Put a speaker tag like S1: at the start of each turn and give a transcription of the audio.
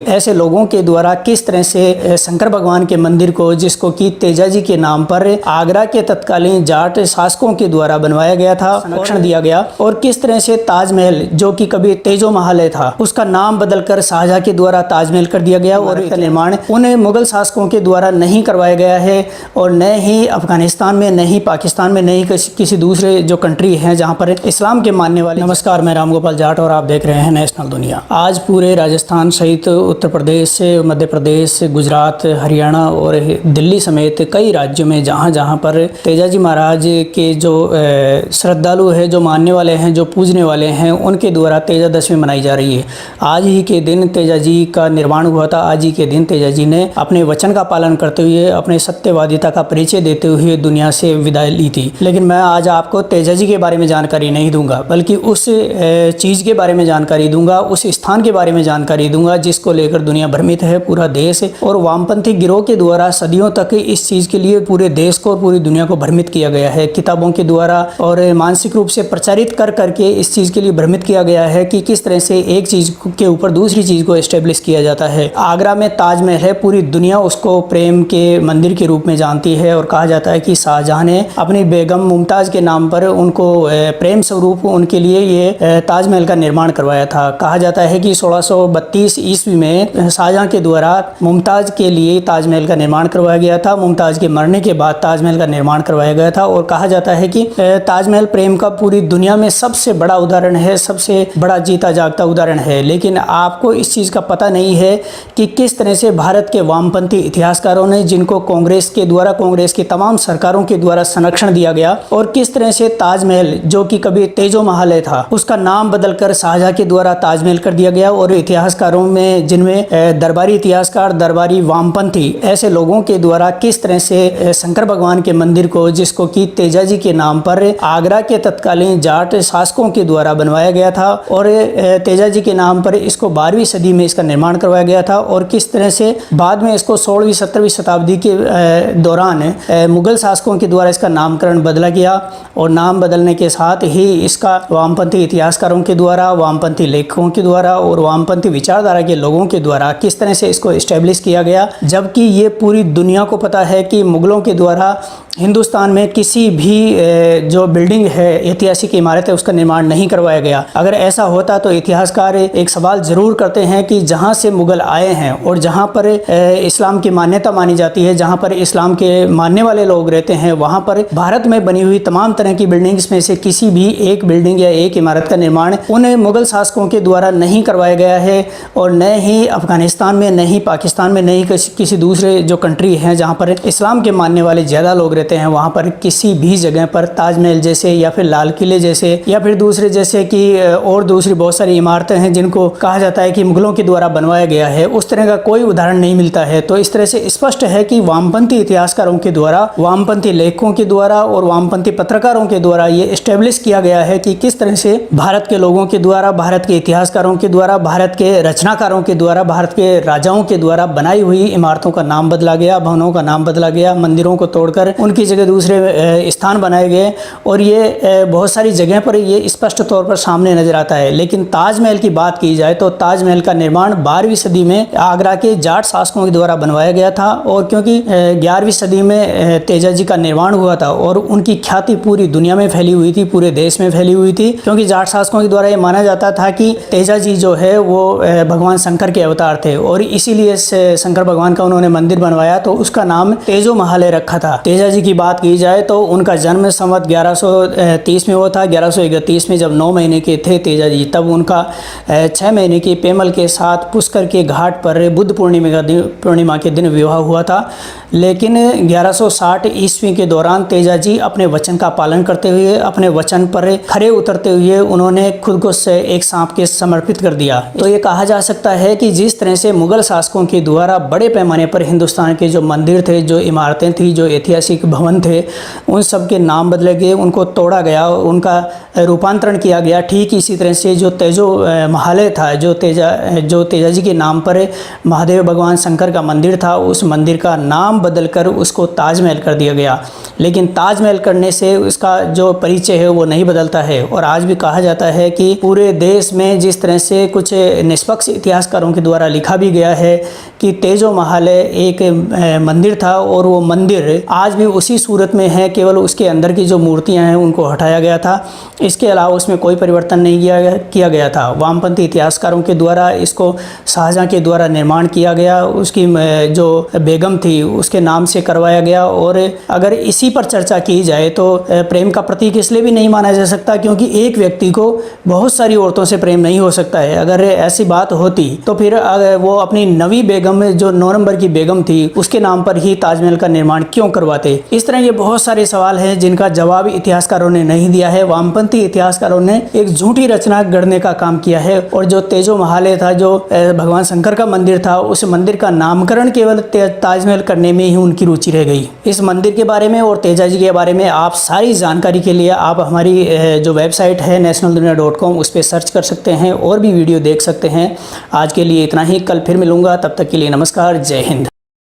S1: ऐसे लोगों के द्वारा किस तरह से शंकर भगवान के मंदिर को, जिसको कि तेजाजी के नाम पर आगरा के तत्कालीन जाट शासकों के द्वारा बनवाया गया था, संरक्षण दिया गया, और किस तरह से ताजमहल जो कि कभी तेजो महल था उसका नाम बदलकर शाहजहां के द्वारा ताजमहल कर दिया गया और इसका निर्माण उन मुगल शासकों के द्वारा नहीं करवाया गया है और न ही अफगानिस्तान में, न ही पाकिस्तान में, न ही किसी दूसरे जो कंट्री हैं जहाँ पर इस्लाम के मानने वाले। नमस्कार, मैं रामगोपाल जाट और आप देख रहे हैं नेशनल दुनिया। आज पूरे राजस्थान सहित उत्तर प्रदेश, मध्य प्रदेश, गुजरात, हरियाणा और दिल्ली समेत कई राज्यों में जहाँ पर तेजाजी महाराज के जो श्रद्धालु है, जो मानने वाले हैं, जो पूजने वाले हैं, उनके द्वारा तेजादशमी मनाई जा रही है। आज ही के दिन तेजाजी का निर्माण हुआ था। आज ही के दिन तेजाजी ने अपने वचन का पालन करते हुए, अपने सत्यवादिता का परिचय देते हुए दुनिया से विदाई ली थी। लेकिन मैं आज आपको तेजाजी के बारे में जानकारी नहीं दूंगा, बल्कि उस चीज़ के बारे में जानकारी दूंगा, उस स्थान के बारे में जानकारी दूंगा जिसको लेकर दुनिया भ्रमित है, पूरा देश। और वामपंथी गिरोह के द्वारा सदियों तक इस चीज़ के लिए पूरे देश को और पूरी दुनिया को भ्रमित किया गया है, किताबों के द्वारा और मानसिक रूप से प्रचारित कर करके इस चीज़ के लिए भ्रमित किया गया है कि किस तरह से एक चीज़ के ऊपर दूसरी चीज़ को एस्टेब्लिश किया जाता है। आगरा में ताजमहल है, पूरी दुनिया उसको प्रेम के मंदिर के रूप में जानती है और कहा जाता है कि शाहजहां ने अपनी बेगम मुमताज़ के नाम पर उनको प्रेम स्वरूप उनके लिए ये ताजमहल का निर्माण करवाया था। कहा जाता है कि 1632 ईस्वी में शाहजहां के द्वारा मुमताज़ के लिए ताजमहल का निर्माण करवाया गया था। मुमताज़ के मरने के बाद ताजमहल का निर्माण करवाया गया था और कहा जाता है कि ताजमहल प्रेम का पूरी दुनिया में सबसे बड़ा उदाहरण है, सबसे बड़ा जीता जागता उदाहरण है। लेकिन आपको इस चीज़ का पता नहीं है कि किस तरह से भारत के वामपंथी इतिहासकारों ने, जिनको कांग्रेस के द्वारा, कांग्रेस की तमाम सरकारों के द्वारा संरक्षण दिया गया, और किस तरह से ताजमहल जो कि कभी तेजो महल था उसका नाम बदलकर शाहजहां के द्वारा ताजमहल कर दिया गया। और इतिहासकारों में, जिनमें दरबारी इतिहासकार, दरबारी वामपंथी, ऐसे लोगों के द्वारा किस तरह से शंकर भगवान के मंदिर को, जिसको कि तेजाजी के नाम पर आगरा के तत्कालीन जाट शासकों के द्वारा बनवाया गया था और तेजाजी के नाम पर इसको 12वीं सदी में इसका निर्माण करवाया गया था, और किस तरह से बाद में इसको 16वीं 17वीं शताब्दी के दौरान मुगल शासकों के द्वारा इसका नामकरण बदला गया। और नाम बदलने के साथ ही इसका वामपंथी इतिहासकारों के द्वारा, वामपंथी लेखकों के द्वारा और वामपंथी विचारधारा के लोगों के द्वारा किस तरह से इसको इस्टेब्लिश किया गया, जबकि ये पूरी दुनिया को पता है कि मुगलों के द्वारा हिंदुस्तान में किसी भी जो बिल्डिंग है, ऐतिहासिक इमारत है, उसका निर्माण नहीं करवाया गया। अगर ऐसा होता तो इतिहासकार एक सवाल जरूर करते हैं कि जहाँ से मुगल आए हैं और जहाँ पर इस्लाम की मान्यता मानी जाती है, जहाँ पर इस्लाम के मानने वाले लोग रहते हैं, वहाँ पर भारत में बनी हुई तमाम तरह की बिल्डिंग्स में से किसी भी एक बिल्डिंग या एक इमारत का निर्माण उन मुगल शासकों के द्वारा नहीं करवाया गया है। और न ही अफगानिस्तान में, न ही पाकिस्तान में, न ही किसी दूसरे जो कंट्री हैं जहाँ पर इस्लाम के मानने वाले ज़्यादा लोग रहते हैं, वहाँ पर किसी भी जगह पर ताजमहल जैसे या फिर लाल किले जैसे या फिर दूसरे जैसे कि और दूसरी बहुत सारी इमारतें हैं जिनको कहा जाता है कि मुगलों के द्वारा बनवाया गया है, उस तरह का कोई उदाहरण नहीं मिलता है। तो इस तरह से स्पष्ट है कि वामपंथी इतिहासकारों के द्वारा, वामपंथी लेखकों के द्वारा और वामपंथी पत्रकारों के द्वारा ये एस्टेब्लिश किया गया है कि किस तरह से भारत के लोगों के द्वारा, भारत के इतिहासकारों के द्वारा, भारत के रचनाकारों के द्वारा, भारत के राजाओं के द्वारा बनाई हुई इमारतों का नाम बदला गया, भवनों का नाम बदला गया, मंदिरों को तोड़कर उनकी जगह दूसरे स्थान बनाए गए। और ये बहुत सारी जगह पर ये स्पष्ट तौर पर सामने नजर आता है। लेकिन ताजमहल की बात की जाए तो ताजमहल का निर्माण 12वीं सदी में आगरा के जाट शासकों के द्वारा बनवाया गया था। और क्योंकि 11वीं सदी में तेजाजी का निर्माण हुआ था और उनकी ख्याति पूरी दुनिया में फैली हुई थी, पूरे देश में फैली हुई थी, क्योंकि जाट शासकों के द्वारा ये माना जाता था कि तेजाजी जो है वो भगवान शंकर के अवतार थे और इसीलिए शंकर भगवान का उन्होंने मंदिर बनवाया, तो उसका नाम तेजो महल रखा था। तेजाजी की बात की जाए तो उनका जन्म संवत 1130 में हुआ था। 1131 में जब 9 महीने के थे तेजाजी, तब उनका 6 महीने की पेमल के साथ पुष्कर के घाट पर बुद्ध पूर्णिमा के दिन विवाह हुआ था। लेकिन 1160 ईस्वी के दौरान तेजाजी अपने वचन का पालन करते हुए, अपने वचन पर खरे उतरते हुए उन्होंने खुद को एक सांप के समर्पित कर दिया। तो ये कहा जा सकता है कि जिस तरह से मुगल शासकों के द्वारा बड़े पैमाने पर हिंदुस्तान के जो मंदिर थे, जो इमारतें थी, जो ऐतिहासिक भवन थे उन सब के नाम बदले गए, उनको तोड़ा गया, उनका रूपांतरण किया गया। ठीक इसी तरह से जो तेजो महालय था, जो तेजा जी के नाम पर महादेव भगवान शंकर का मंदिर था, उस मंदिर का नाम बदलकर उसको ताजमहल कर दिया गया। लेकिन ताजमहल करने से उसका जो परिचय है वो नहीं बदलता है। और आज भी कहा जाता है कि पूरे देश में जिस तरह से कुछ निष्पक्ष इतिहासकारों के द्वारा लिखा भी गया है कि तेजो महालय एक मंदिर था और वो मंदिर आज भी उसी सूरत में है, केवल उसके अंदर की जो मूर्तियां हैं उनको हटाया गया था, इसके अलावा उसमें कोई परिवर्तन नहीं किया गया था। वामपंथी इतिहासकारों के द्वारा इसको शाहजहां के द्वारा निर्माण किया गया, उसकी जो बेगम थी उसके नाम से करवाया गया। और अगर इसी पर चर्चा की जाए तो प्रेम का प्रतीक इसलिए भी नहीं माना जा सकता क्योंकि एक व्यक्ति को बहुत सारी औरतों से प्रेम नहीं हो सकता है। अगर ऐसी बात होती तो फिर वो अपनी नवी बेगम, जो 9 नंबर की बेगम थी, उसके नाम पर ही ताजमहल का निर्माण क्यों करवाते। इस तरह ये बहुत सारे सवाल हैं जिनका जवाब इतिहासकारों ने नहीं दिया है। वामपंथी इतिहासकारों ने एक झूठी रचना गढ़ने का काम किया है। और जो तेजो महालय था, जो भगवान शंकर का मंदिर था, उस मंदिर का नामकरण केवल ताजमहल करने में ही उनकी रुचि रह गई। इस मंदिर के बारे में और तेजा जी के बारे में आप सारी जानकारी के लिए आप हमारी जो वेबसाइट है nationaldunia.com उस पर सर्च कर सकते हैं और भी वीडियो देख सकते हैं। आज के लिए इतना ही, कल फिर मिलूंगा, तब तक के लिए नमस्कार, जय हिंद।